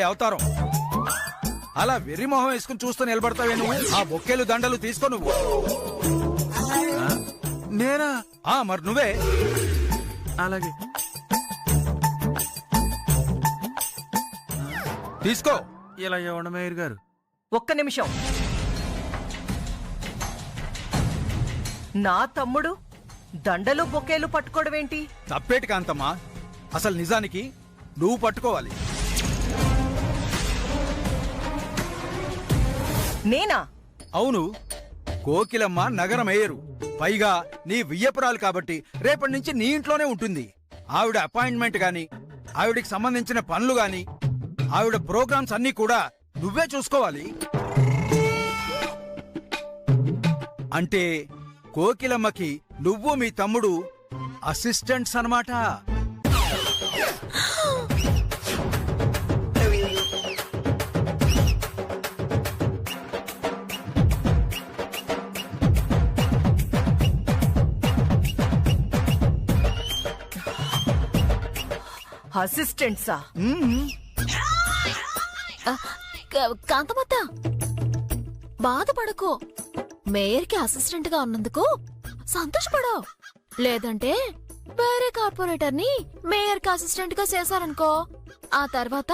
అవతారం అలా వెర్రి మొహం వేసుకుని చూస్తూ నిలబడతావే నువ్వు? ఆ బొక్కేలు దండలు తీసుకో నువ్వు. నేనా? మరి నువ్వే. అలాగే తీసుకో. ఇలా ఇవ్వండి మేయర్ గారు. ఒక్క నిమిషం. నా తమ్ముడు దండలు బొకేలు పట్టుకోవడం ఏంటి? తప్పేటి కాంతమ్మా, అసలు నిజానికి నువ్వు పట్టుకోవాలి. నేనా? అవును, కోకిలమ్మ నగర మేయరు, పైగా నీ వియ్యపురాలు కాబట్టి రేపటి నుంచి నీ ఇంట్లోనే ఉంటుంది. ఆవిడ అపాయింట్మెంట్ గాని, ఆవిడికి సంబంధించిన పనులు గాని, ఆవిడ ప్రోగ్రామ్స్ అన్నీ కూడా నువ్వే చూసుకోవాలి. అంటే కోకిలమ్మకి నువ్వు మీ తమ్ముడు అసిస్టెంట్స్ అన్నమాట. అసిస్టెంట్సా? కాంతమత్త, బాధపడకు. మేయర్ కి అసిస్టెంట్ గా ఉన్నందుకు సంతోషపడు. లేదంటే వేరే కార్పొరేటర్ ని మేయర్ కి అసిస్టెంట్ గా చేశారనుకో, ఆ తర్వాత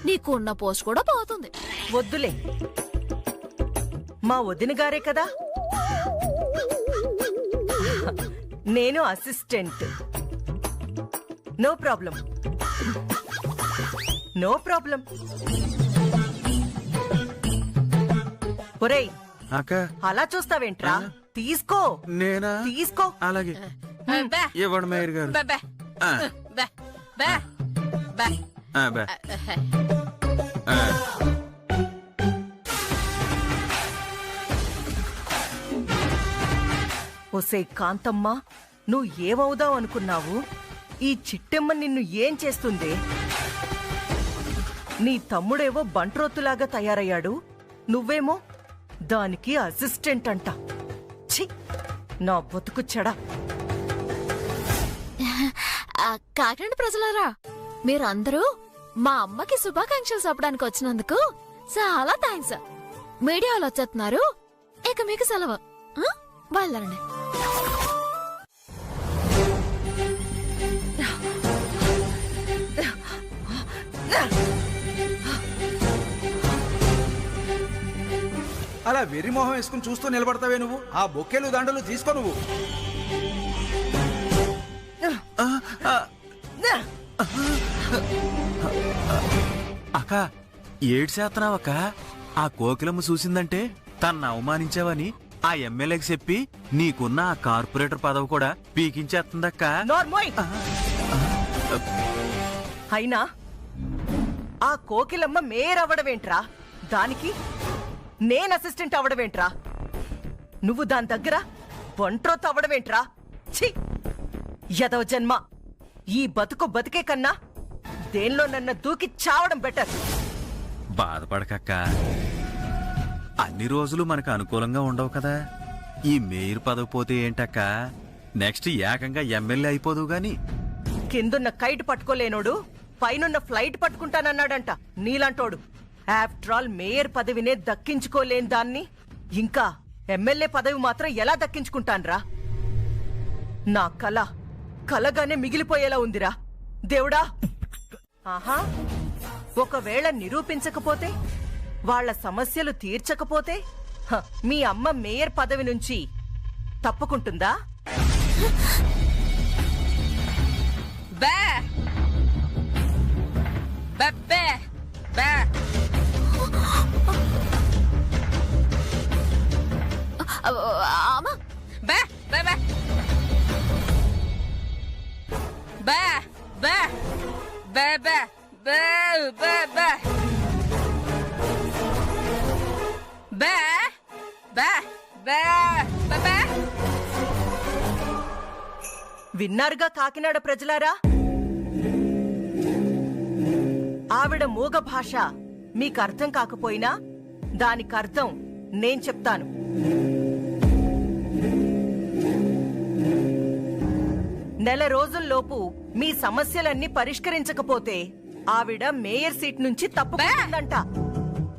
నీకున్న పోస్ట్ కూడా పోతుంది. వద్దులే, మా వదిన గారే కదా. నేను assistant. No problem, no problem. ఒరేయ్, అక్క అలా చూస్తావేంట్రా? తీసుకో. నేనా? తీసుకో. అలాగే ఇవ్వండి మేయర్ గారు. ఒసే కాంతమ్మ, నువ్వు ఏమవుదావు అనుకున్నావు? ఈ చిట్టెమ్మ నిన్ను ఏం చేస్తుంది? నీ తమ్ముడేవో బంట్రోతులాగా తయారయ్యాడు, నువ్వేమో దానికి అసిస్టెంట్ అంట. ఛీ, నా బతుకు చెడా. కాకినాడ ప్రజలారా, మీరందరూ మా అమ్మకి శుభాకాంక్షలు చెప్పడానికి వచ్చినందుకు చాలా థ్యాంక్స్. మీడియాలో వచ్చేస్తున్నారు, ఇక మీకు సెలవు. బయలుదేరండి. అలా వెర్రి మొహం వేసుకుని చూస్తూ నిలబడతావే నువ్వు? ఆ బొక్కేలు దండలు తీసుకో నువ్వు. అక్క ఏడ్చేస్తున్నావక్క? ఆ కోకిలమ్మ చూసిందంటే తన్ను అవమానించావని ఆ ఎమ్మెల్యేకి చెప్పి నీకున్న ఆ కార్పొరేటర్ పదవి కూడా పీకించేస్తుందక్క. నోర్మోయ్. అయినా ఆ కోకిలమ్మ మేయర్ అవ్వడమేంట్రా? దానికి నేను అసిస్టెంట్ అవ్వడమేంట్రా? నువ్వు దాని దగ్గర ఒంట్రోత్ అవ్వడమేంట్రా? ఛీ, యదవ జన్మ. ఈ బతుకు బతికే కన్నా దేనిలో నన్ను దూకి చావడం బెటర్. బాధపడకక్క, అన్ని రోజులు మనకు అనుకూలంగా ఉండవు కదా. ఈ మేయర్ పదవి పోతే ఏంటక్క, నెక్స్ట్ ఏకంగా ఎమ్మెల్యే అయిపోదు గాని. కిందున్న కైట్ పట్టుకోలేనోడు పైనున్న ఫ్లైట్ పట్టుకుంటానన్నాడంట నీలాంటోడు. ఆఫ్టర్ ఆల్ మేయర్ పదవినే దక్కించుకోలేని దాన్ని ఇంకా ఎమ్మెల్యే పదవి మాత్రం ఎలా దక్కించుకుంటాన్రా? నా కలగానే మిగిలిపోయేలా ఉందిరా దేవుడా. ఆహా, ఒకవేళ నిరూపించకపోతే, వాళ్ల సమస్యలు తీర్చకపోతే మీ అమ్మ మేయర్ పదవి నుంచి తప్పుకుంటుందా? విన్నారుగా కాకినాడ ప్రజలారా? ఆవిడ మూగ భాష మీకు అర్థం కాకపోయినా దానికర్థం నేను చెప్తాను. నెల రోజుల్లోపు మీ సమస్యలన్నీ పరిష్కరించకపోతే ఆవిడ మేయర్ సీట్ నుంచి తప్పుకుంటుందంట.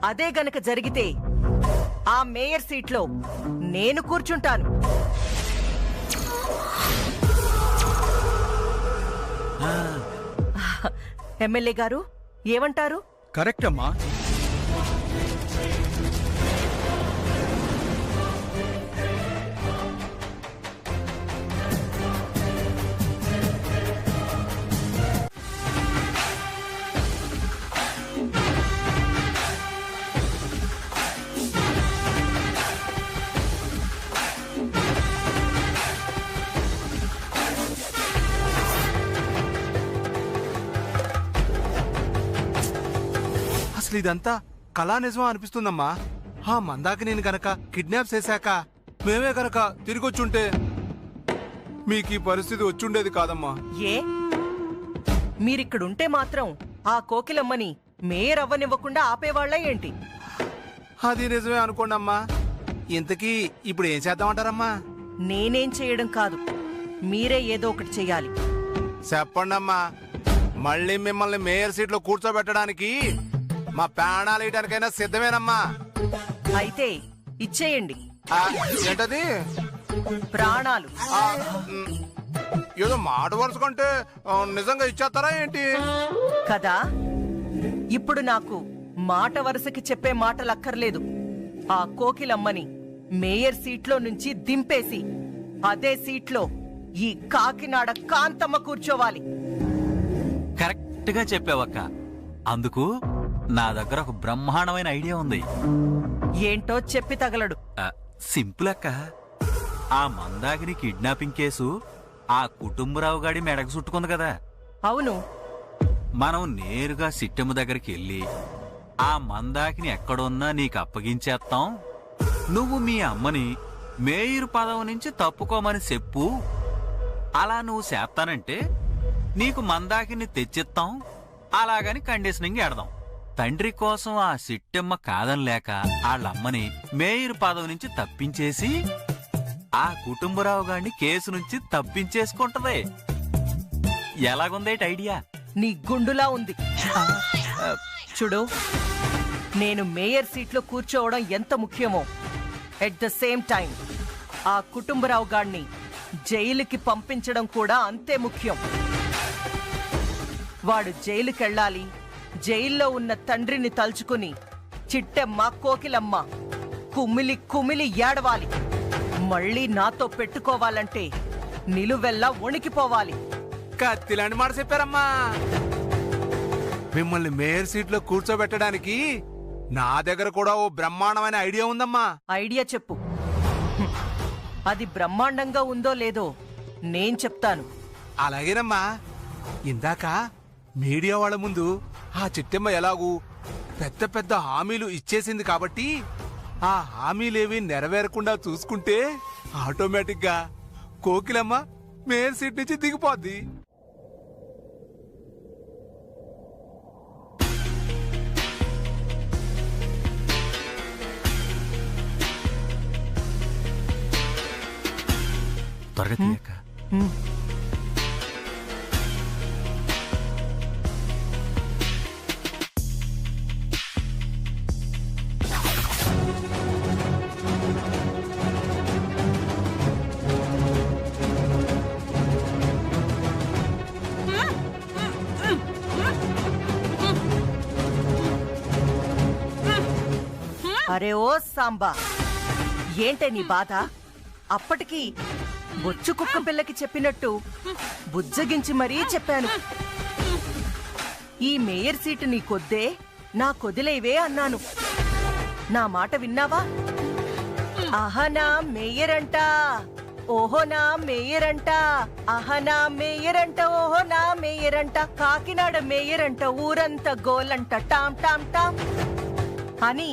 అదే గనక జరిగితే ఆ మేయర్ సీట్లో నేను కూర్చుంటాను. ఎమ్మెల్యే గారు ఏమంటారు? కరెక్ట్ అమ్మా. అసలు ఇదంతా కళా నిజమా అనిపిస్తుందమ్మా. ఆ మందాకి నేను గనక కిడ్నాప్ చేశాక మేమే గనక తిరిగొచ్చుంటే మీకు ఈ పరిస్థితి వచ్చుండేది కాదమ్మా. ఏ మీరిక్కడుంటే మాత్రం ఆ కోకిలమ్మని మేయర్ అవ్వనివ్వకుండా ఆపేవాళ్ళ ఏంటి? అది నిజమే అనుకోండి అమ్మా. ఇంతకీ ఇప్పుడు ఏం చేద్దామంటారమ్మా? నేనేం చేయడం కాదు, మీరే ఏదో ఒకటి చెయ్యాలి. చెప్పండి అమ్మా. మళ్ళీ మిమ్మల్ని మేయర్ సీట్ లో కూర్చోబెట్టడానికి మా ప్రాణాలు వేయడానికైనా సిద్ధమేనమ్మా. అయితే ఇచ్చేయండి ఏంటది? ప్రాణాలు. ఏదో మాట వరుస కంటే నిజంగా ఇచ్చేస్తారా ఏంటి? కదా, ఇప్పుడు నాకు మాట వరుసకి చెప్పే మాటలక్కర్లేదు. ఆ కోకిలమ్మని మేయర్ సీట్లో నుంచి దింపేసి అదే సీట్లో ఈ కాకినాడ కాంతమ్మ కూర్చోవాలి. కరెక్ట్ గా చెప్పావక్క. అందుకు నా దగ్గర ఒక బ్రహ్మాండమైన ఐడియా ఉంది. ఏంటో చెప్పి తగలడు. సింపుల్ అక్క. ఆ మందాకిని కిడ్నాపింగ్ కేసు ఆ కుటుంబరావు గాడి మెడకు చుట్టుకుంది కదా. అవును. మనం నేరుగా సిట్టమ్మ దగ్గరికి వెళ్ళి ఆ మందాకిని ఎక్కడున్నా నీకు అప్పగించేస్తాం, నువ్వు మీ అమ్మని మేయర్ పదవి నుంచి తప్పుకోమని చెప్పు. అలా నువ్వు చేస్తానంటే నీకు మందాకిని తెచ్చిస్తాం. అలాగని కండిషనింగ్ ఎడదాం. తండ్రి కోసం ఆ సిట్టమ్మ కాదనిలేక వాళ్ళమ్మని మేయర్ పదవి నుంచి తప్పించేసి ఆ కుటుంబరావు గారిని కేసు నుంచి తప్పించేసుకుంటది. ఎలాగుందేటి ఐడియా? నీ గుండులా ఉంది. చూడు, నేను మేయర్ సీట్లో కూర్చోవడం ఎంత ముఖ్యమో ఎట్ ద సేమ్ టైం ఆ కుటుంబరావు గాడిని జైలుకి పంపించడం కూడా అంతే ముఖ్యం. వాడు జైలుకెళ్ళాలి. జైల్లో ఉన్న తండ్రిని తలుచుకుని చిట్టెమ్మ కోకిలమ్మ కుమిలి కుమిలి ఏడవాలి. మళ్ళీ నాతో పెట్టుకోవాలంటే నిలువెల్లా వణికిపోవాలి. కత్తిలాంటి మాట చెప్పారమ్మా. మిమ్మల్ని మేయర్ సీట్ లో కూర్చోబెట్టడానికి నా దగ్గర కూడా ఓ బ్రహ్మాండమైన ఐడియా ఉందమ్మా. ఐడియా చెప్పు. అది బ్రహ్మాండంగా ఉందో లేదో నేను చెప్తాను. అలాగేనమ్మా. ఇందాక మీడియా వాళ్ళ ముందు ఆ చిట్టెమ్మ ఎలాగూ పెద్ద పెద్ద హామీలు ఇచ్చేసింది కాబట్టి ఆ హామీలేవి నెరవేరకుండా చూసుకుంటే ఆటోమేటిక్ గా కోకిలమ్మ మేయర్ సీట్ నుంచి దిగిపోద్ది. త్వరగా తీయక్క. అరే ఓ సాంబా, ఏంటే నీ బాధ? అప్పటికి బొచ్చు కుక్క పిల్లకి చెప్పినట్టు బుజ్జగించి మరీ చెప్పాను. ఈ మేయర్ సీటు నీకొద్దే, నా కొదిలేవే అన్నాను. నా మాట విన్నావా? అహనా మేయర్ అంట, ఓహో నా మేయర్ అంట, అహనా మేయర్ అంట, ఓహో నా మేయర్ అంట, కాకినాడ మేయర్ అంట, ఊరంతా గోలంట, టామ్ టామ్ టామ్ అని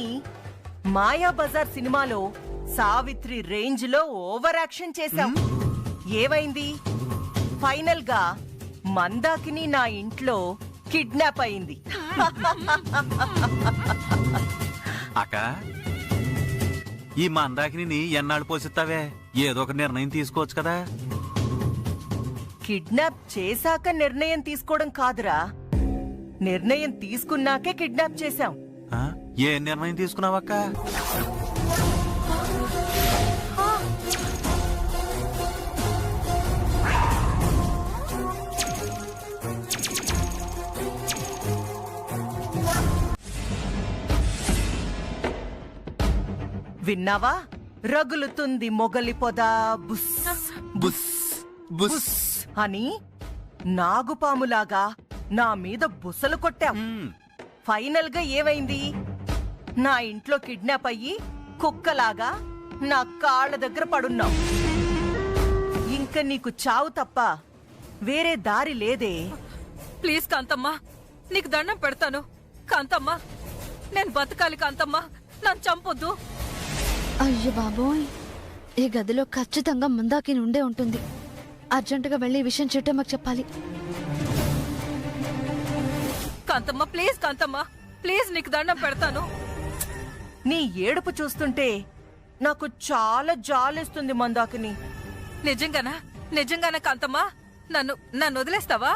మాయా బజార్ సినిమాలో సావిత్రి రేంజ్ లో ఓవర్ యాక్షన్ చేశాం. ఏమైంది? ఫైనల్ గా మందాకిని నా ఇంట్లో కిడ్నాప్ అయింది. అక్క, ఈ మందాకిని ఎన్నాళ్ళు పోసిస్తావే? ఏదో ఒక నిర్ణయం తీసుకోవచ్చు కదా. కిడ్నాప్ చేశాక నిర్ణయం తీసుకోవడం కాదురా, నిర్ణయం తీసుకున్నాకే కిడ్నాప్ చేశాం. ఆ? ఏ నిర్ణయం తీసుకున్నావక్క? విన్నావా? రగులుతుంది మొగలి పొద బుస్ బుస్ బుస్ అని నాగుపాములాగా నా మీద బుసలు కొట్టాం. మ్, ఫైనల్ గా ఏమైంది? నా ఇంట్లో కిడ్నాప్ అయ్యి కుక్కలాగా నా కాళ్ళ దగ్గర పడున్నావు. ఇంక నీకు చావు తప్ప వేరే దారి లేదే. ప్లీజ్ కాంతమ్మా, నీకు దండం పెడతాను. కాంతమ్మా, నేను బతకాలి. కాంతమ్మా, నన్ను చంపొద్దు. అయ్యో బాబోయ్, ఈ గదిలో ఖచ్చితంగా మందాకిని ఉండే ఉంటుంది. అర్జెంటుగా వెళ్ళి ఈ విషయం చిట్టమ్మకి చెప్పాలి. కాంతమ్మా ప్లీజ్, కాంతమ్మా ప్లీజ్, నీకు దండం పెడతాను. నీ ఏడుపు చూస్తుంటే నాకు చాలా జాలేస్తుంది మందాకిని. నిజంగానా? నిజంగానా కాంతమ్మా? నన్ను వదిలేస్తావా?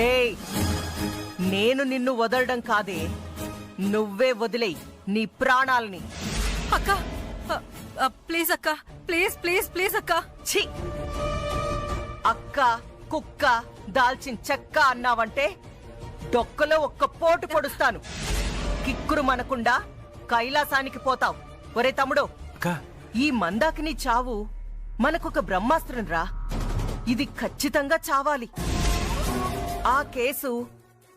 ఏయ్, నేను నిన్ను వదలడం కాదే, నువ్వే వదిలేయ్ నీ ప్రాణాల్ని. అక్క, ప్లీజ్ అక్క, ప్లీజ్ ప్లీజ్ ప్లీజ్ అక్క. ఛీ! అక్క, కుక్క, దాల్చిన చెక్క అన్నావంటే డొక్కలో ఒక్క పోటు పొడుస్తాను. కిక్కురు మనకుండా కైలాసానికి పోతావు. ఒరే తమ్ముడు, అక్క ఈ మందాకిని చావు మనకొక బ్రహ్మాస్త్రం రా. ఇది ఖచ్చితంగా చావాలి. ఆ కేసు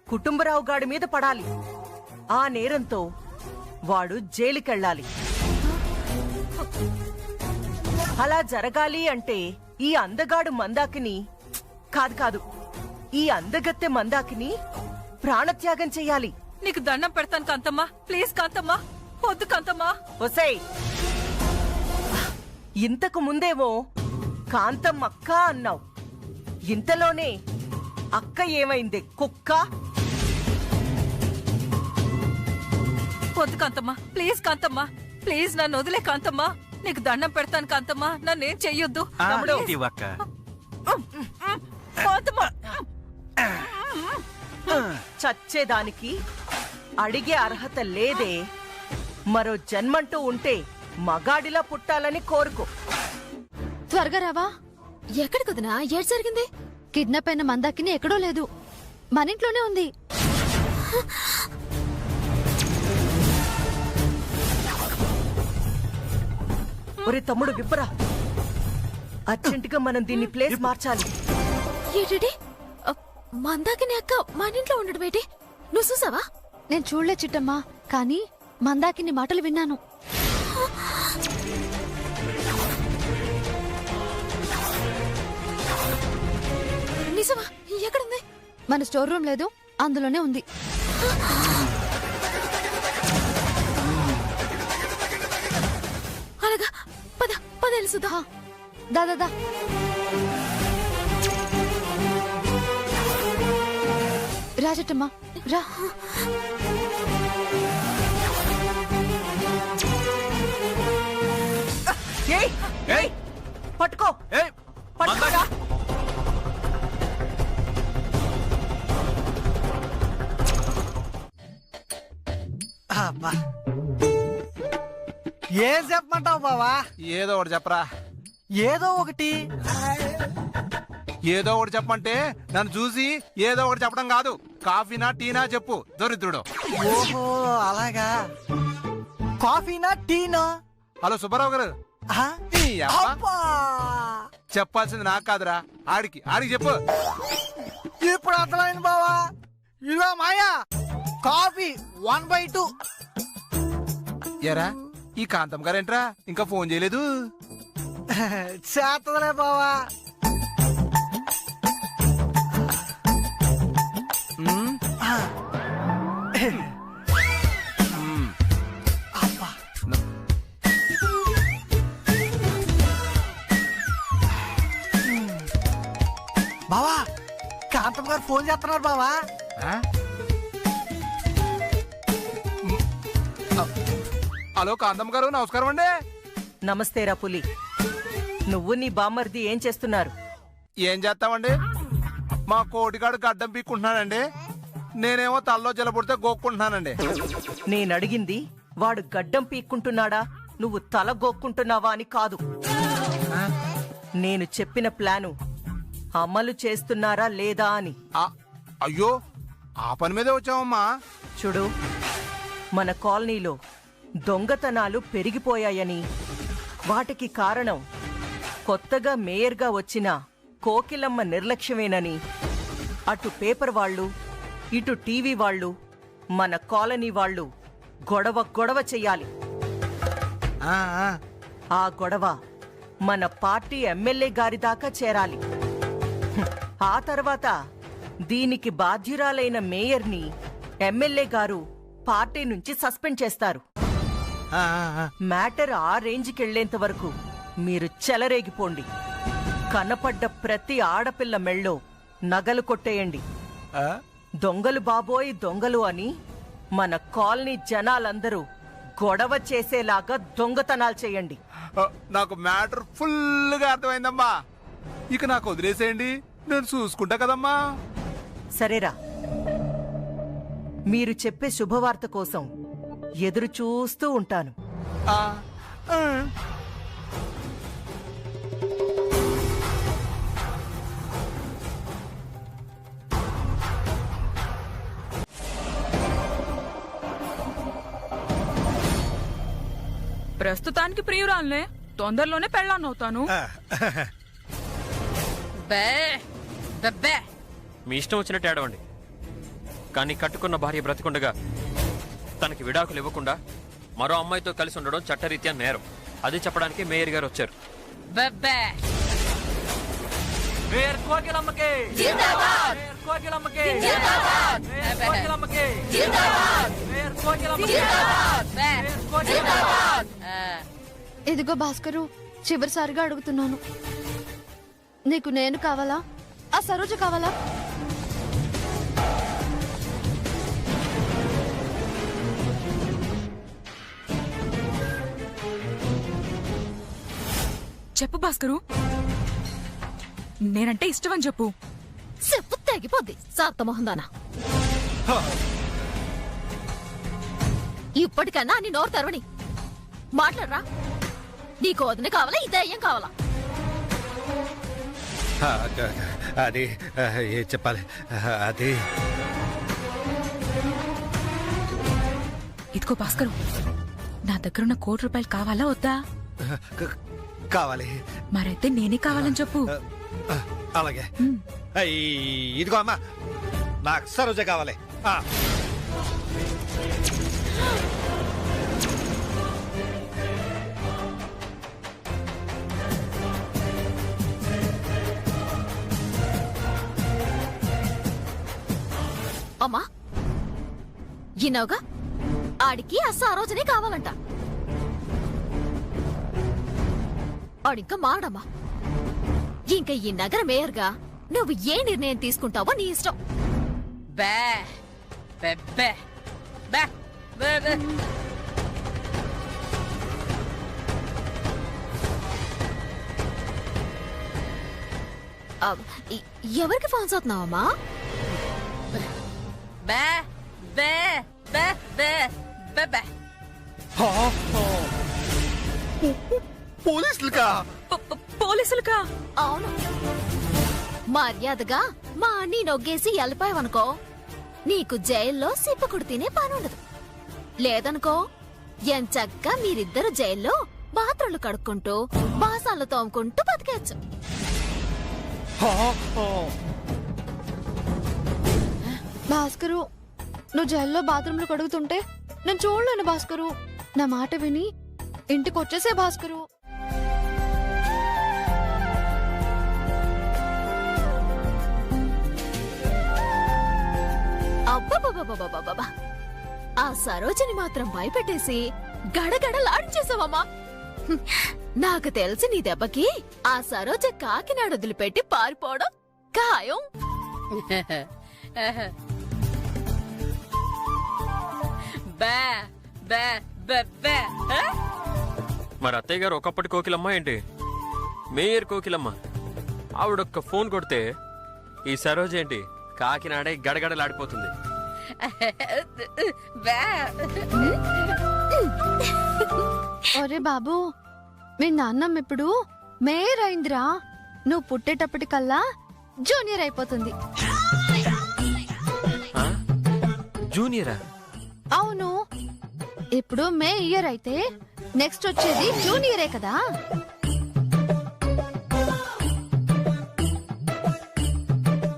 కుటుంబరావు గాడి మీద పడాలి. ఆ నేరంతో వాడు జైలుకెళ్ళాలి. అలా జరగాలి అంటే ఈ అందగాడు మందాకిని కాదు, ఈ అందగత్తె మందాకిని ప్రాణత్యాగం చెయ్యాలి. నీకు దండం పెడతాను కాంతమ్మా, ప్లీజ్ కాంతమ్మా, వద్దు కాంతమ్మా. ఒసేయ్, ఇంతకు ముందేమో కాంతం అక్క అన్నావు. ఇంతలోనే అక్క ఏమైంది కుక్క? వద్దు కాంతమ్మా, ప్లీజ్ కాంతమ్మా, ప్లీజ్ నన్ను వదిలే కాంతమ్మా. నీకు దండం పెడతాను కాంతమ్మా, నన్నేం చెయ్యొద్దు. ఆ, తమ్ముడు. ఇవ్వక్క. కాంతమ్మా, చచ్చేదానికి అడిగే అర్హత లేదే. మరో జన్మంటూ ఉంటే మగాడిలా పుట్టాలని కోరుకో. త్వరగా రావా. ఎక్కడికి వదినా? ఏడు జరిగింది? కిడ్నాప్ అయిన మందాకిని ఎక్కడో లేదు, మన ఇంట్లోనే ఉంది. ఒరే తమ్ముడు విప్పరా, అర్జెంటుగా మనం దీన్ని ప్లేస్ మార్చాలి. ఏంటి మందాకిని అక్క మన ఇంట్లో ఉండడం ఏంటి? నువ్వు చూసావా? నేను చూడలే చిట్టమ్మా, కానీ మందాకిని మాటలు విన్నాను. నిజమా? ఎక్కడుంది? మన స్టోర్ రూమ్ లేదు, అందులోనే ఉంది. అలాగా, పద పద వెళ్సుదా. దాదా రాజటమ్మా రా. ఏయ్, ఏయ్, పట్టుకో, ఏయ్, పట్టుకోరా. అబ్బా. ఏం చెప్పమంటావు బావా? ఏదో ఒకటి చెప్పరా. ఏదో ఒకటి. ఏదో ఒకటి చెప్పమంటే నన్ను చూసి ఏదో ఒకటి చెప్పడం కాదు. కాఫీనా టీనా చెప్పు దరిద్రుడు. ఓహో అలాగా. కాఫీనా టీనా? హలో సుబ్బారావు గారు, ఆ? ఈ అబ్బా. అబ్బా. చెప్పాల్సింది నాకు కాదురా, ఆడికి చెప్పు. ఇప్పుడు అర్థమైంది బావా. ఇదిగో మాయా, కాఫీ 1/2. ఎరా ఈ కాంతం గారేంట్రా ఇంకా ఫోన్ చేయలేదు? చేతలే బావా. ఉమ్, అబ్బా. బావా, కాంతం గారు ఫోన్ చేస్తున్నారు బావా. ఆ? హలో కాంతమ్మ గారు, నమస్కారం అండి. నమస్తేరా పులి. నువ్వు నీ బామ్మర్ది ఏం చేస్తున్నారు? ఏం చేస్తామండి, మా కోటిగాడు గడ్డం పీక్కుంటున్నానండి, నేనేమో తల్లో జలబుడితే గోక్కుంటున్నానండి. నేనడిగింది వాడు గడ్డం పీక్కుంటున్నాడా, నువ్వు తల గోక్కుంటున్నావా అని కాదు. నేను చెప్పిన ప్లాను అమలు చేస్తున్నారా లేదా అని. అయ్యో, ఆ పని మీదే వచ్చామమ్మా. చూడు, మన కాలనీలో దొంగతనాలు పెరిగిపోయాయని, వాటికి కారణం కొత్తగా మేయర్గా వచ్చిన కోకిలమ్మ నిర్లక్ష్యమేనని అటు పేపర్ వాళ్ళు, ఇటు టీవీ వాళ్ళు, మన కాలనీ వాళ్ళు గొడవ చెయ్యాలి. ఆ గొడవ మన పార్టీ ఎమ్మెల్యే గారి దాకా చేరాలి. ఆ తర్వాత దీనికి బాధ్యురాలైన మేయర్ని ఎమ్మెల్యే గారు పార్టీ నుంచి సస్పెండ్ చేస్తారు. మ్యాటర్ ఆ రేంజ్కి వెళ్లేంత వరకు మీరు చెలరేగిపోండి. కనపడ్డ ప్రతి ఆడపిల్ల మెళ్ళో నగలు కొట్టేయండి. దొంగలు బాబోయ్ దొంగలు అని మన కాలనీ జనాలందరూ గొడవ చేసేలాగా దొంగతనాలు చేయండి. నాకు మ్యాటర్ ఫుల్గా అర్థమైందమ్మా. ఇక నాకు వదిలేసేయండి, నేను చూసుకుంటా కదమ్మా. సరేరా, మీరు చెప్పే శుభవార్త కోసం ఎదురు చూస్తూ ఉంటాను. ప్రస్తుతానికి ప్రియురాలనే, తొందరలోనే పెళ్ళాన్నవుతాను. మీ ఇష్టం వచ్చినట్టు ఏడవండి, కానీ కట్టుకున్న భార్య బ్రతికుండగా తనకి విడాకులు ఇవ్వకుండా మరో అమ్మాయితో కలిసి ఉండడం చట్టరీత్యా నేరం. అది చెప్పడానికి మేయర్ గారు వచ్చారు. ఇదిగో భాస్కరు, చివరిసారిగా అడుగుతున్నాను, నీకు నేను కావాలా, ఆ సరోజ కావాలా? చెప్పు భాస్కరు, నేనంటే ఇష్టమని చెప్పు. చెప్పు తెగిపోద్ది సార్థమోహందానా. ఇప్పటికన్నా అని నోరు తెరవని మాట్లాడరా. నీకు వదిన కావాలా, ఈ దయ్యం కావాలా? అది ఏం చెప్పాలి, అది ఇదిగో భాస్కరు, నా దగ్గరున్న ₹1,00,00,000 కావాలా వద్దా? కావాలి. మరైతే నేనే కావాలని చెప్పు. అలాగే. ఇదిగో అమ్మా, నాకు సరోజ కావాలి. అమ్మా, ఈనవుగా ఆడికి ఆ సరోజనే కావాలంట. ఆడింకా మాడమ్మా. ఇంకా ఈ నగర మేయర్గా నువ్వు ఏ నిర్ణయం తీసుకుంటావో నీ ఇష్టం. ఎవరికి ఫోన్ చేస్తున్నావమ్మా? పోలీసులుగా? పోలీసులుగా? అవును. మర్యాదగా మా అన్ని నొగ్గేసి వెళ్ళిపోయావనుకో, నీకు జైల్లో సిప్పకుడు తినే పనుండదు. లేదనుకో, ఎంచక్కా మీరిద్దరు జైల్లో బాత్రూంలు కడుక్కుంటూ బాసాలు తోముకుంటూ బతికేచ్చు. భాస్కరు, నువ్వు జైల్లో బాత్రూంలు కడుగుతుంటే నేను చూడలేను భాస్కరు. నా మాట విని ఇంటికి వచ్చేసే భాస్కరు. అబ్బబ్బబ్బబ్బబ్బబ్బబ్బా, ఆ సరోజని మాత్రం భయపెట్టేసి గడగడలాడించేసావమ్మా. నాకు తెలిసి నీ దెబ్బకి ఆ సరోజ కాకినాడ వదిలిపెట్టి పారిపోవడం ఖాయం. బెబ్బే మరి అత్తయ్య గారు ఒకప్పటి కోకిలమ్మ ఏంటి? మేయర్ కోకిలమ్మ. ఆవిడొక్క ఫోన్ కొడితే ఈ సరోజ ఏంటి కాకినాడే గడగడలాడిపోతుంది. ఒరే బాబు, మీ నాన్నమ్మ ఇప్పుడు మేయర్ అయిందిరా. నువ్వు పుట్టేటప్పటికల్లా జూనియర్ అయిపోతుంది. ఆ? జూనియరా? అవును, ఇప్పుడు మేయర్ అయితే నెక్స్ట్ వచ్చేది జూనియరే కదా.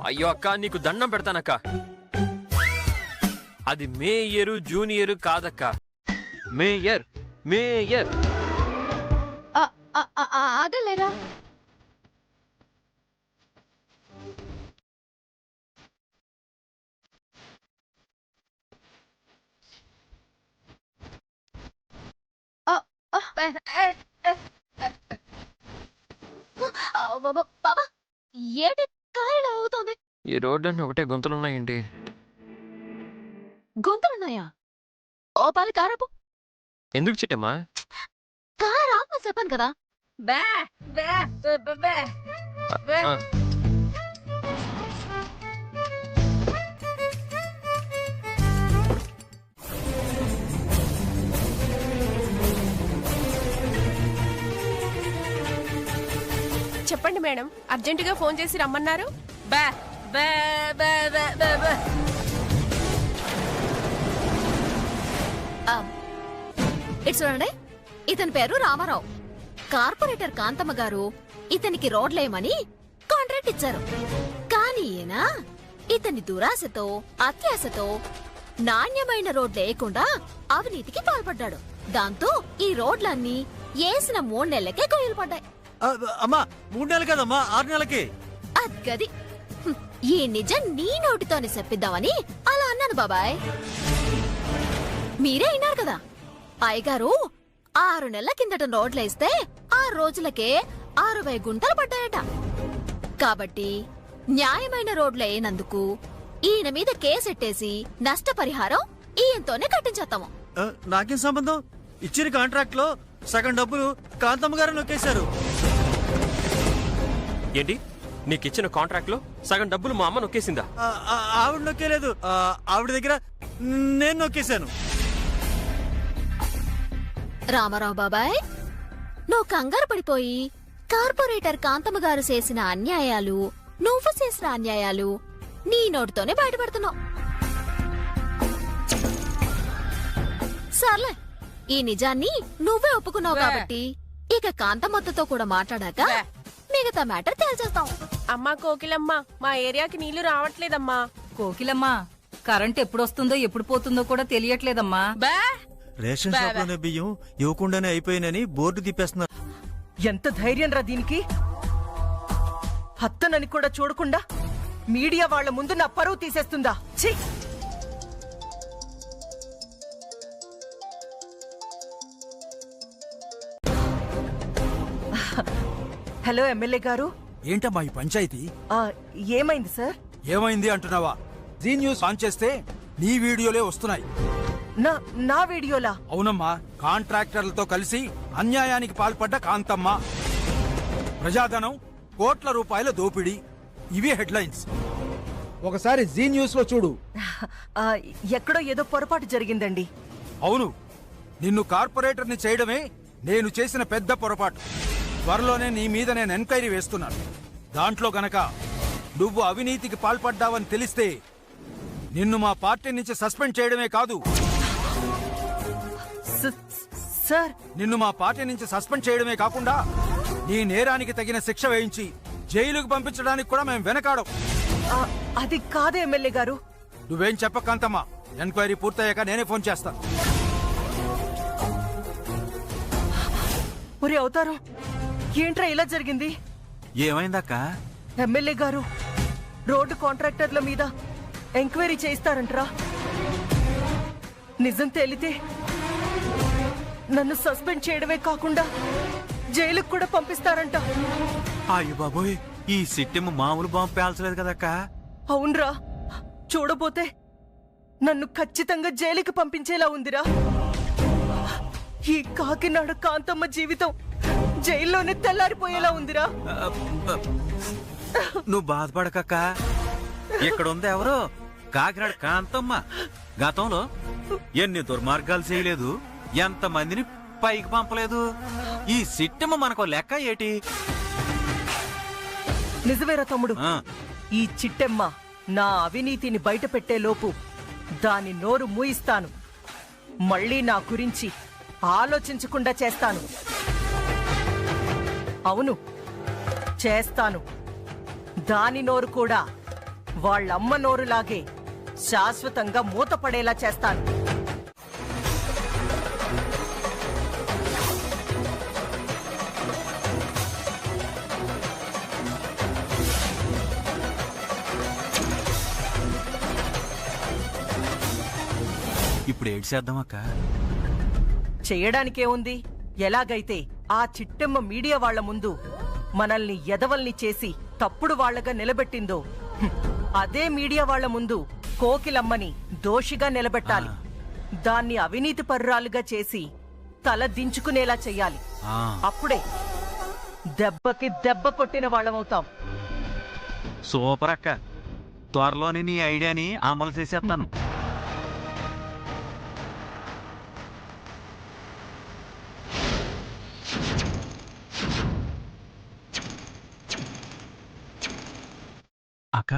అయ్యో అక్క, నీకు దండం పెడతానక్క. అది మేయరు జూనియరు కాదక్క, మేయర్ మేయర్. అదేలేరా. బాబా ఏటి కాయలు అవుతుంది. ఈ రోడ్లన్నీ ఒకటే గుంతలున్నాయండి. గొంతులున్నాయా? ఓ పాలి కారపు. ఎందుకు చిట్టమ్మా? కారా చెప్పాను కదా. బే బే బే బే ఆ, చెప్పండి మేడం, అర్జెంటుగా ఫోన్ చేసి రమ్మన్నారు. బే బే బే బే బే బే ఇటు చూడండి, ఇతని పేరు రామారావు. కార్పొరేటర్ కాంతమ్మ గారు ఇతనికి రోడ్లేయమని కాంట్రాక్ట్ ఇచ్చారు. కానీ ఈయన ఇతని దురాశతో అత్యాశతో నాణ్యమైన రోడ్లు వేయకుండా అవినీతికి పాల్పడ్డాడు. దాంతో ఈ రోడ్లన్నీ వేసిన 3 నెలలకే కొయ్యలు పడ్డాయి. అమ్మా 3 నెలలు కదమ్మా, 6 నెలలకి. అద్గది ఈ నిజం నీ నోటితోనే చెప్పిద్దామని అలా అన్నాను బాబాయ్. మీరే అయినారు కదా. అయ్యగారు 6 నెలల కిందట రోడ్లేస్తే 6 రోజులకే 60 గుంటలు పడ్డాయట. కాబట్టి న్యాయమైన రోడ్లు అయినందుకు ఈయన మీద కేసెట్టేసి నష్టపరిహారం ఈయనతోనే కట్టించేస్తాము. నాకేం సంబంధం? ఇచ్చిన కాంట్రాక్ట్ లో సగం డబ్బులు కాంతమ్మ గారు నొక్కేశారు. ఏంటి? నీకిచ్చిన కాంట్రాక్ట్ లో సగం డబ్బులు మా అమ్మ నొక్కేసిందా? ఆవిడ నొక్కేలేదు, ఆవిడ దగ్గర నేను నొక్కేశాను. రామారావు బాబాయ్, నువ్వు కంగారు పడిపోయి కార్పొరేటర్ కాంతమ్మ గారు చేసిన అన్యాయాలు, నువ్వు చేసిన అన్యాయాలు నీ నోటితోనే బయటపడుతున్నావు. సర్లే, ఈ నిజాన్ని నువ్వే ఒప్పుకున్నావు కాబట్టి ఇక కాంతమ్మతో కూడా మాట్లాడాక మిగతా మ్యాటర్ తేల్చేస్తాం. అమ్మా కోకిలమ్మ, మా ఏరియాకి నీళ్లు రావట్లేదమ్మా. కోకిలమ్మా, కరెంట్ ఎప్పుడొస్తుందో ఎప్పుడు పోతుందో కూడా తెలియట్లేదమ్మా. బే రేషన్ షాప్ లోనే బియ్యం ఇవ్వకుండానే అయిపోయినని బోర్డు తిప్పేస్తున్నారు. ఎంత ధైర్యం రా దీనికి! హత్తనని కూడా చూడకుండా మీడియా వాళ్ళ ముందు నా పరువు తీసేస్తుందా? ఛీ! హలో ఎమ్మెల్యే గారు. ఏంటమ్మా ఈ పంచాయతీ? ఆ, ఏమైంది సార్? ఏమైంది అంటున్నావా? జీ న్యూస్ ఆన్ చేస్తే నీ వీడియోలే వస్తున్నాయి. నా వీడియోలా? అవునమ్మా, కాంట్రాక్టర్లతో కలిసి అన్యాయానికి పాల్పడ్డ కాంతమ్మ, ప్రజాధనం కోట్ల రూపాయల దోపిడీ, ఇవే హెడ్లైన్స్. ఒకసారి జీ న్యూస్ లో చూడు. ఆ, ఎక్కడో ఏదో పొరపాటు జరిగిందండి. అవును, నిన్ను కార్పొరేటర్ని చేయడమే నేను చేసిన పెద్ద పొరపాటు. త్వరలోనే నీ మీద నేను ఎంక్వైరీ వేస్తున్నాను. దాంట్లో గనక నువ్వు అవినీతికి పాల్పడ్డావని తెలిస్తే నిన్ను మా పార్టీ నుంచి సస్పెండ్ చేయడమే కాదు, సార్, నిన్ను మా పార్టీ నుంచి సస్పెండ్ చేయడమే కాకుండా నీ నేరానికి తగిన శిక్ష వేయించి జైలుకు పంపించడానికి కూడా మేము వెనకాడం. ఆ, అది కాదు ఎమ్మెల్యే గారు. నువ్వేం చెప్పకంతమ్మా, ఎంక్వైరీ పూర్తయ్యాక నేనే ఫోన్ చేస్తాను. ఒరే అవతారం, ఏంట్రా ఇలా జరిగింది? ఏమైందక్క? ఎమ్మెల్యే గారు రోడ్డు కాంట్రాక్టర్ల మీద ఎంక్వైరీ చేయిస్తారంట్రా. నిజం తేలితే నన్ను సస్పెండ్ చేయడమే కాకుండా జైలుకు కూడా పంపిస్తారంట. అయ్యో బాబోయ్, ఈ సిట్టెమ్మ మామూలు బాంబు పేల్చలేదు కదక్క. అవునరా, చూడబోతే నన్ను ఖచ్చితంగా జైలుకి పంపించేలా ఉందిరా. ఈ కాకినాడ కాంతమ్మ జీవితం జైల్లోనే తెల్లారిపోయేలా ఉందిరా. నువ్వు బాధపడకక్క. ఇక్కడ ఉంది ఎవరు? కాకినాడ కాంతమ్మ. గతంలో ఎన్ని దుర్మార్గాలు చేయలేదు, ఎంతమందిని పైకి పంపలేదు. ఈ సిట్టమ్మ మనకు లెక్క ఏటి? నిజమేరా తమ్ముడు. ఆ, ఈ చిట్టెమ్మ నా అవినీతిని బయట పెట్టే లోపు దాని నోరు మూయిస్తాను. మళ్ళీ నా గురించి ఆలోచించకుండా చేస్తాను. అవును, చేస్తాను. దాని నోరు కూడా వాళ్ళమ్మ నోరులాగే శాశ్వతంగా మూతపడేలా చేస్తాను. ఇప్పుడు ఏడు చేద్దాం అక్క. చెయ్యడానికేముంది? ఎలాగైతే ఆ చిట్టెమ్మ మీడియా వాళ్ల ముందు మనల్ని ఎదవల్ని చేసి తప్పుడు వాళ్లగా నిలబెట్టిందో, అదే మీడియా వాళ్ల ముందు కోకిలమ్మని దోషిగా నిలబెట్టాలి. దాన్ని అవినీతి పర్రాలుగా చేసి తల దించుకునేలా చెయ్యాలి. అప్పుడే దెబ్బకి దెబ్బ కొట్టిన వాళ్ళమవుతాం. సూపర్ అక్క. త్వరలోని నీ ఐడియాని అమలు చేసేస్తాను. అక్క,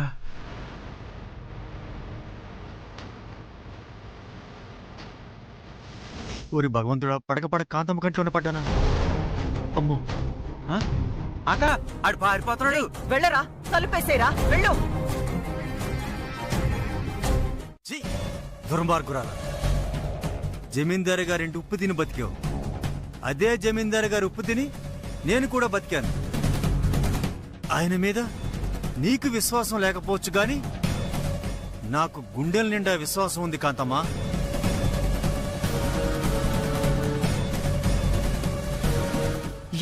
ఊరి భగవంతుడా, పడక కాంతమ్మ కంట్లోనే పడ్డానా? అమ్మో! అక్క ఆడు పారిపోతున్నాడు. వెళ్ళరా, తలుపేసేరా, వెళ్ళు. దుర్మార్గురాలా, జమీందారు గారింటి ఉప్పు తిని బతికావు. అదే జమీందారు గారి ఉప్పు తిని నేను కూడా బతికాను. ఆయన మీద నీకు విశ్వాసం లేకపోవచ్చు గాని నాకు గుండెల నిండా విశ్వాసం ఉంది కాంతమ్మా.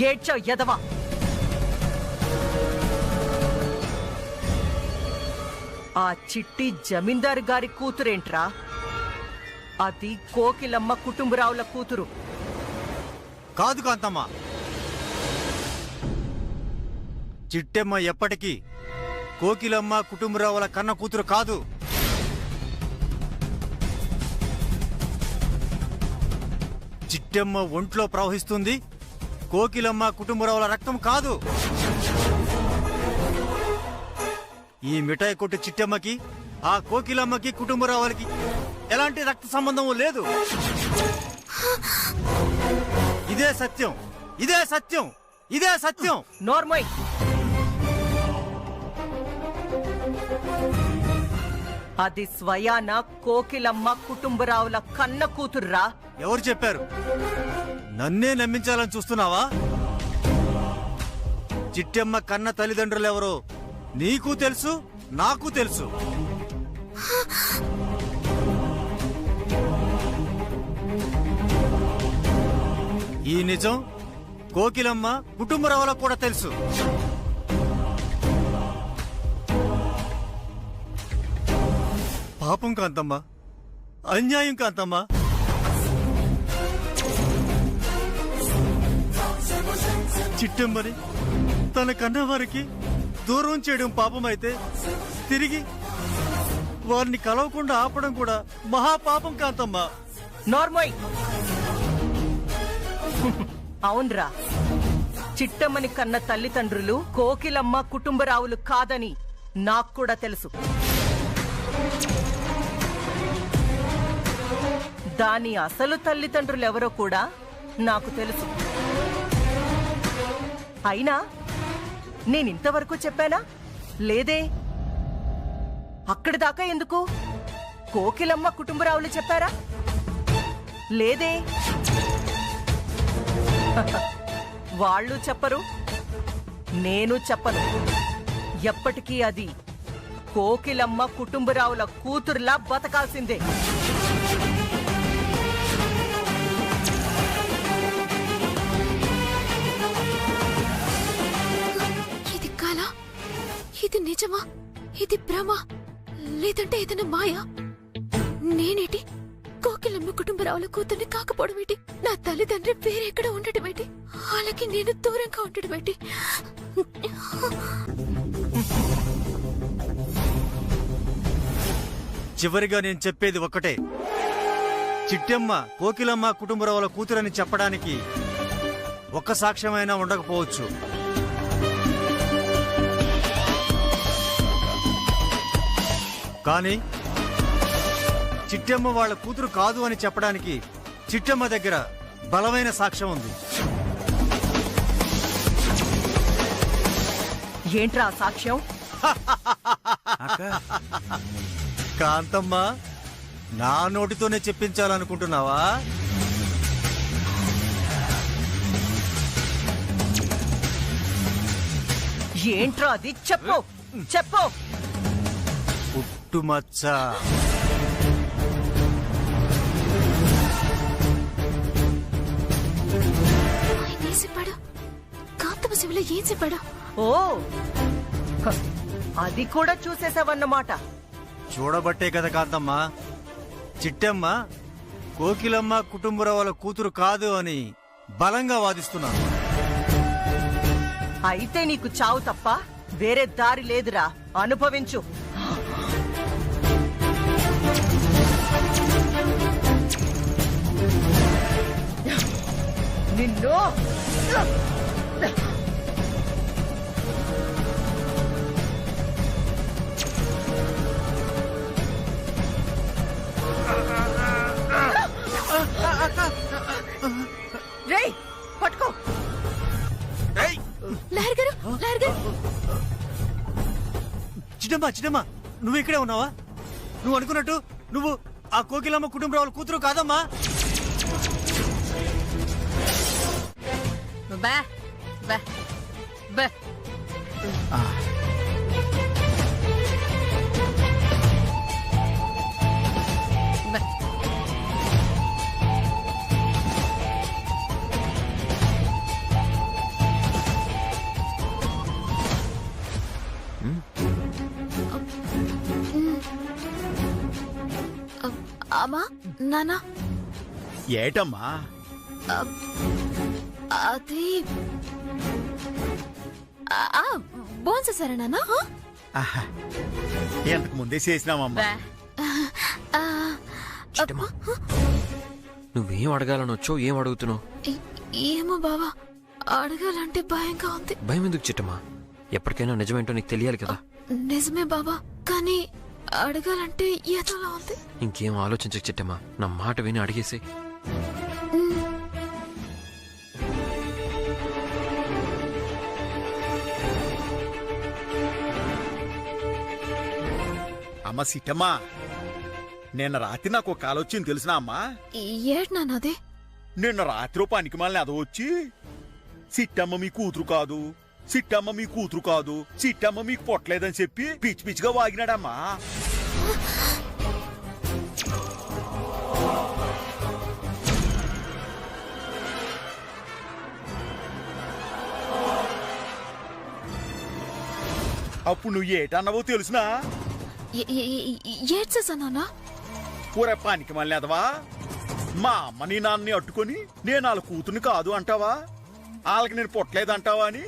ఏడ్చావు ఎదవా. ఆ చిట్టి జమీందారు గారి కూతురేంట్రా? అది కోకిలమ్మ కుటుంబరావుల కూతురు. కాదు కాంతమ్మ, చిట్టెమ్మ ఎప్పటికీ కోకిలమ్మ కుటుంబరావుల కన్న కూతురు కాదు. చిట్టెమ్మ ఒంట్లో ప్రవహిస్తుంది కోకిలమ్మ కుటుంబరావుల రక్తం కాదు. ఈ మిఠాయి కొట్టు చిట్టెమ్మకి ఆ కోకిలమ్మకి కుటుంబరావులకి ఎలాంటి రక్త సంబంధం లేదు. ఇదే సత్యం, ఇదే సత్యం, ఇదే సత్యం. నోర్మోయ్, అది స్వయాన కోకిలమ్మ కుటుంబరావుల కన్న కూతుర్రా. ఎవరు చెప్పారు? నన్నే నమ్మించాలని చూస్తున్నావా? చిట్టెమ్మ కన్న తల్లిదండ్రులు ఎవరో నీకు తెలుసు, నాకు తెలుసు. ఈ నిజం కోకిలమ్మ కుటుంబరావులకు కూడా తెలుసు. పాపం కాంతమ్మ, అన్యాయం కాంతమ్మ. చిట్టెమ్మని తన కన్నవారికి దూరం చేయడం పాపమైతే తిరిగి వారిని కలవకుండా ఆపడం కూడా మహాపాపం కాంతమ్మ. నోర్మోయ్. అవునరా, చిట్టమ్మని కన్న తల్లిదండ్రులు కోకిలమ్మ కుటుంబరావులు కాదని నాకు కూడా తెలుసు. దాని అసలు తల్లిదండ్రులెవరో కూడా నాకు తెలుసు. అయినా నేనింతవరకు చెప్పానా? లేదే. అక్కడి దాకా ఎందుకు? కోకిలమ్మ కుటుంబరావులు చెప్పారా? లేదే. వాళ్ళు చెప్పరు, నేను చెప్పను. ఎప్పటికీ అది కోకిలమ్మ కుటుంబరావుల కూతురులా బతకాల్సిందే. ఇది కళ, ఇది నిజమా, ఇది భ్రమ, లేదంటే ఏదైనా మాయా? నేనేటి కోకిలమ్మ కుటుంబరావుల కూతుర్ని కాకపోవడం ఏంటి? నా తల్లిదండ్రి వేరెక్కడ ఉండటం ఏంటి? వాళ్ళకి నేను దూరంగా ఉండటం ఏంటి? చివరిగా నేను చెప్పేది ఒక్కటే, చిట్టమ్మ కోకిలమ్మ కుటుంబరావుల కూతురని చెప్పడానికి ఒక్క సాక్ష్యమైనా ఉండకపోవచ్చు, కానీ చిట్టమ్మ వాళ్ళ కూతురు కాదు అని చెప్పడానికి చిట్టమ్మ దగ్గర బలమైన సాక్ష్యం ఉంది. ఏంట్రా సాక్ష్యం? కాంతమ్మ, నా నోటితోనే చెప్పించాలనుకుంటున్నావా? ఏంట్రా అది? చెప్పు చెప్పు. పుట్టుమచ్చ. ఏం చెప్పాడు? కాంతమ్మ శివులో ఏం చెప్పాడు? ఓ, అది కూడా చూసేసావన్నమాట. చూడబట్టే కదా కాంతమ్మ చిట్టమ్మ కోకిలమ్మ కుటుంబరావుల కూతురు కాదు అని బలంగా వాదిస్తున్నాను. అయితే నీకు చావు తప్ప వేరే దారి లేదురా, అనుభవించు. నిన్ను రేయ్ పట్టుకో. లాయర్ గారు, లాయర్ గారు. చిట్టమ్మ చిట్టమ్మ, నువ్వు ఇక్కడే ఉన్నావా? నువ్వు అనుకున్నట్టు నువ్వు ఆ కోకిలమ్మ కుటుంబరావుల కూతురు కాదమ్మా. బా బా బా. అమ్మా, నాన్న, ఏటమ్మా? అది బోన్సేసారా నాన్న? ఎంతకు ముందే చేసినామమ్మా. నువ్వేం అడగాలనొచ్చో ఏం అడుగుతున్నావు? ఏమో బావా, అడగాలంటే భయంగా ఉంది. భయం ఎందుకు చిట్టమ్మా? ఎప్పటికైనా నిజమేంటో నీకు తెలియాలి కదా. నిజమే బావా, కానీ అడగాలంటే ఏదోలా ఉంది. ఇంకేం ఆలోచించక చిట్టమ్మా, నా మాట విని అడిగేసి. అమ్మ సిట్టమ్మా, నిన్న రాత్రి నాకు ఒక కాల్ వచ్చింది తెలిసినా అమ్మా? ఏడు నాన్నది? నిన్న రాత్రి పనికి మాలని అది వచ్చి సిట్టమ్మ మీ కూతురు కాదు, సిట్టమ్మ మీ కూతురు కాదు, సిట్టమ్మ మీకు పొట్టలేదని చెప్పి పిచ్చి పిచ్చిగా వాగినాడమ్మా. అప్పుడు నువ్వు ఏటన్నావో తెలుసునా? ఏడ్చేసా నాన్న? ఊరే పనికి మళ్ళీ అదవా, మా అమ్మని నాన్నని అట్టుకొని నేను వాళ్ళ కూతుర్ని కాదు అంటావా, వాళ్ళకి నేను పొట్టలేదంటావా అని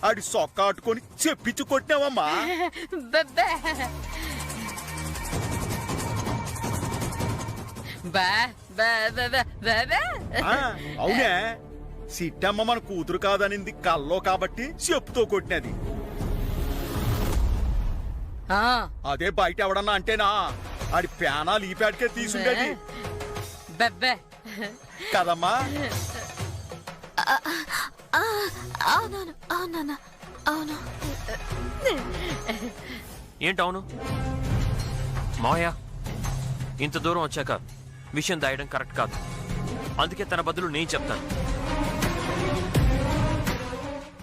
ఆడి సొక్క అట్టుకొని చెప్పించి కొట్టినావమ్మా. అవునే, సిట్టమ్మ మన కూతురు కాదనింది కల్లో కాబట్టి చెప్పుతో కొట్టినది. అదే బయట ఎవడన్నా అంటేనా ఆడి ప్యానాలు ఈ పేడకే తీసుండేది కదమ్మా. అవునవును, అవునన్నా, అవును. ఏంటవును మావయ్య, ఇంత దూరం వచ్చాక విషయం దాయడం కరెక్ట్ కాదు. అందుకే తన బదులు నేను చెప్తాను.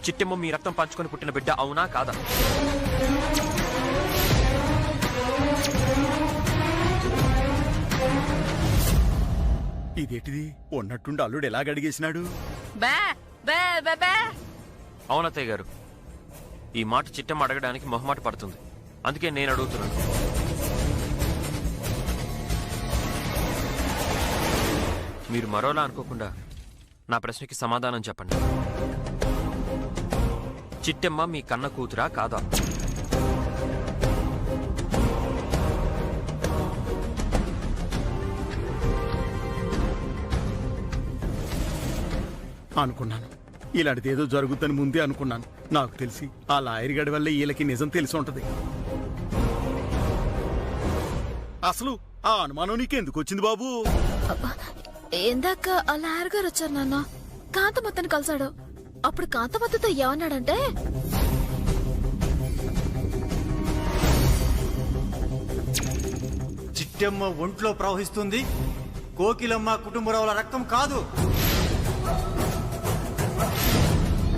చిట్టెమ్మ మీ రక్తం పంచుకొని పుట్టిన బిడ్డ అవునా కాదా? ఇదేటిది ఉన్నట్టుండి అల్లుడు ఎలాగ అడిగేసినాడు? అవునత్తయ్య గారు, ఈ మాట చిట్టమ్మ అడగడానికి మొహమాట పడుతుంది. అందుకే నేను అడుగుతున్నాను. మీరు మరోలా అనుకోకుండా నా ప్రశ్నకి సమాధానం చెప్పండి. చిట్టెమ్మ మీ కన్న కూతురా కాదా? అనుకున్నాను, ఇలాంటిది ఏదో జరుగుతుందని ముందే అనుకున్నాను. నాకు తెలిసి ఆ లాయర్ గడి వల్ల వీళ్ళకి నిజం తెలిసి ఉంటది. అసలు ఆ అనుమానం నీకెందుకు వచ్చింది బాబు? ఇందాక ఆ లాయర్ గారు వచ్చారు నాన్న. కాంతమత్తని కలిశాడు. అప్పుడు కాంతమత్తతో ఏమన్నాడంటే, చిట్టెమ్మ ఒంట్లో ప్రవహిస్తుంది, కోకిలమ్మ కుటుంబరావుల రక్తం కాదు.